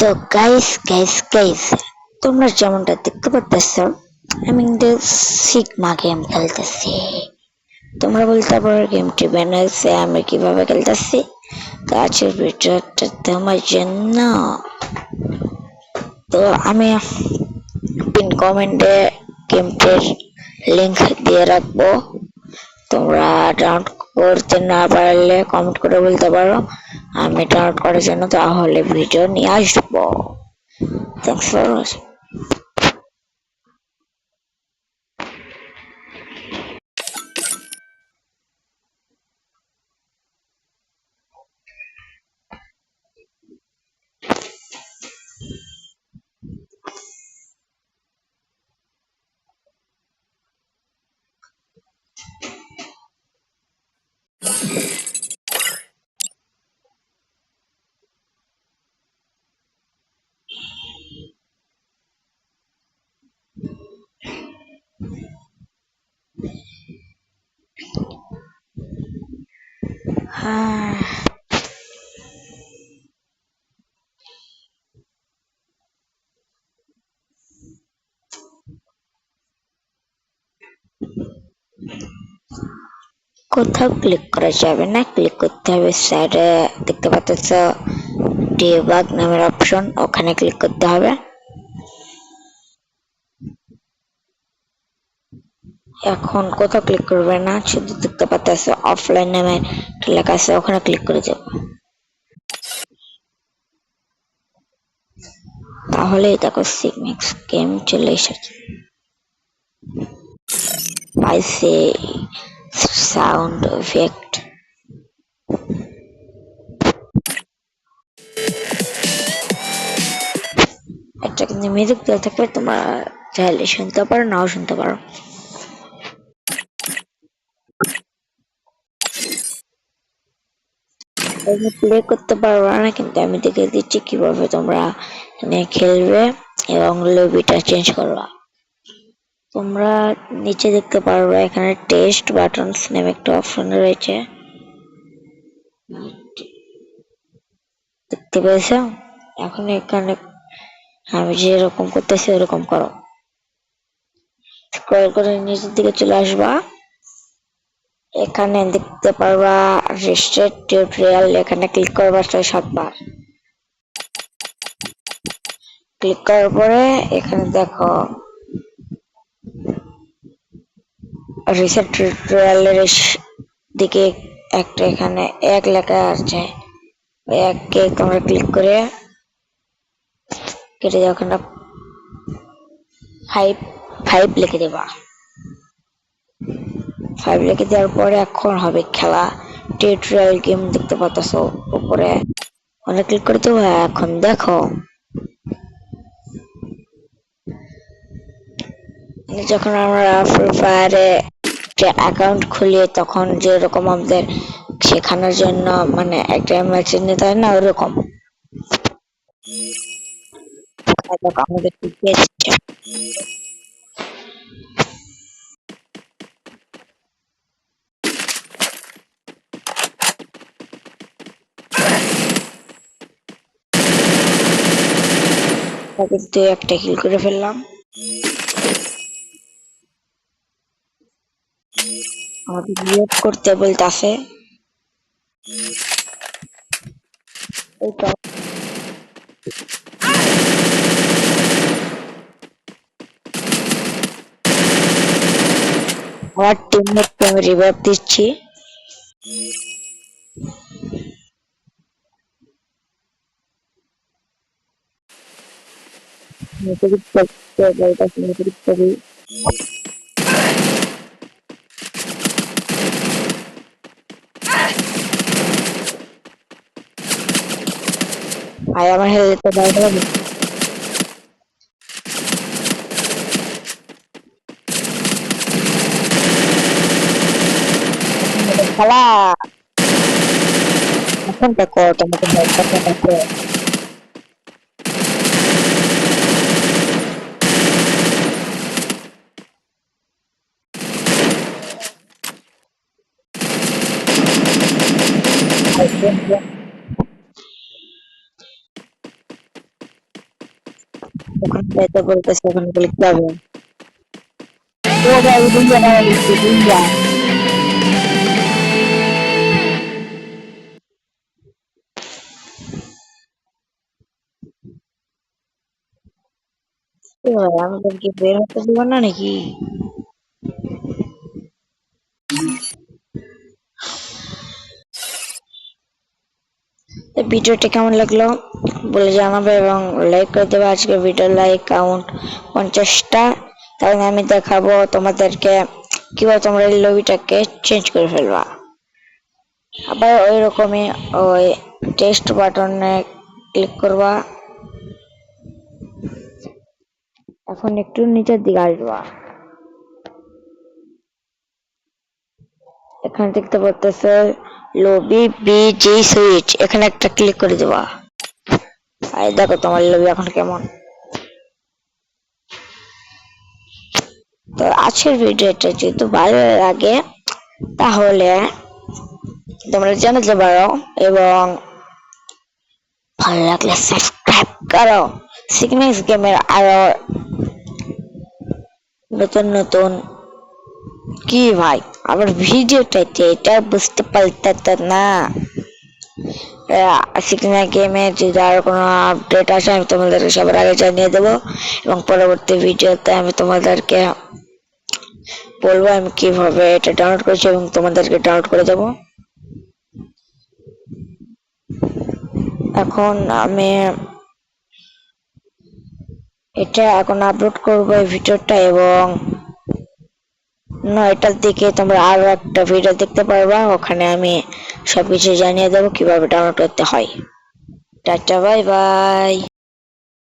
তো গাইস তোমরা যেমনটা দেখতে পাচ্ছ আমি কিন্তু সিগমা গেম খেলতেছি। তোমরা বলতে পারো গেমটি বানাইছে আমি কিভাবে খেলতেছি। তো আজকের ভিডিওটা তোমার জন্য। তো আমি পিন কমেন্টে গেমটির লিংক দিয়ে রাখবো। তোমরা ডাউনলোড করতে না পারলে কমেন্ট করে বলতে পারো, আমি ডাউনলোড করার জন্য তাহলে ভিডিও নিয়ে আসবো। Thanks for watching. হ্যাঁ, কোথাও ক্লিক করা যাবে না, ক্লিক করতে হবে সাইডে দেখতে পাচ্ছ ডিবাগ নামের অপশন, ওখানে ক্লিক করতে হবে। এখন কোথাও ক্লিক করবে না, শুধু দেখতে পাচ্ছ অফলাইন নামে লেখা আছে, ওখানে ক্লিক করে যাবে। তাহলেই দেখো সিগম্যাক্স গেম চলে এসেছে। পাইছে সাউন্ড ইফেক্ট। একটা কিন্তু মিউজিক দেওয়া থাকবে, তোমরা চাইলে শুনতে পারো নাও শুনতে পারো। প্লে করতে পারবে না, কিন্তু আমি দেখে দিচ্ছি কিভাবে তোমরা খেলবে এবং লবিটা চেঞ্জ করবা। তোমরা নিচে দেখতে পারবে এখানে টেস্ট বাটনস নামে একটা অপশন রয়েছে, দেখতে পেয়েছো? এখন এখানে আমি যেরকম করতেছি ওরকম করো। স্ক্রল করে নিচের দিকে চলে আসবা, এখানে দেখতে পারবা রেজিস্টার্ড টিউটোরিয়াল, এখানে ক্লিক করবা 6-7 বার। ক্লিক করার পরে এখানে দেখো রিসেট টিউটোরিয়ালের দিকে একটা এখানে এক লেখা আছে, ওই এককে তোমরা ক্লিক করে কেটে যাও, ওখানে 5 লিখে দেবা। 5 লিখে দেওয়ার পরে এখন হবে খেলা টিউটোরিয়াল গেম, দেখতে পাচ্ছ উপরে ওখানে ক্লিক করে দেবো। এখন দেখো যখন আমরা ফ্রি ফায়ারে অ্যাকাউন্ট খুলি তখন যেরকম আমাদের শেখানোর জন্য মানে একটা মেশিন নিতে হয় না, ওরকম আমাদের কিন্তু একটা কিল করে ফেললাম। আমাদের রিয়েক্ট করতে বলতেছে, আমার টিমমেটকে আমি রিভাইভ দিচ্ছি। ভাই আমার হেলতে বাইরে খেলা। এখন দেখো তোমাকে ওখানে যাইতে বলতেছে, ওখানে গেলে কি হবে? ও ভাই দুইয়া না দুইয়া। এ ভাই আমাদের কি বের হতে দিব না নাকি? তো ভিডিওটা কেমন লাগলো বলে জানাবে এবং লাইক করে দেবে। আজকের ভিডিও লাইক কাউন্ট 50টা। তাহলে আমি দেখাবো তোমাদেরকে কিভাবে তোমরা এই লবিটাকে চেঞ্জ করে ফেলবা। আবার ওই রকমই ওই টেক্সট বাটনে ক্লিক করবা। এখন একটু নিচের দিকে আসবা, এখানে দেখতে পাচ্তেছে লবি বিজি সুইচ, এখানে একটা ক্লিক করে দেবা। আর দেখো তোমার লবি এখন কেমন। তো আজকের ভিডিওটা যদি ভালো লাগে তাহলে তোমরা জানাতে পারো এবং ভালো লাগলে সাবস্ক্রাইব করো। সিগনেস গেমের আরো নতুন নতুন কি ভাই আবার ভিডিওটাতে এটা বুঝতে পারতে না। সিগনা গেমে যদি আরো কোনো আপডেট আসে আমি তোমাদেরকে সবার আগে জানিয়ে দেবো এবং পরবর্তী ভিডিওতে আমি তোমাদেরকে বলবো আমি কিভাবে এটা ডাউনলোড করেছি এবং তোমাদেরকে ডাউনলোড করে দেবো। এখন আমি এটা এখন আপলোড করবো এই ভিডিওটা এবং 9টার দিকে তোমরা আরো একটা ভিডিও দেখতে পারবা, ওখানে আমি সবকিছু জানিয়ে দেবো কিভাবে ডাউনলোড করতে হয়। Tata bye bye.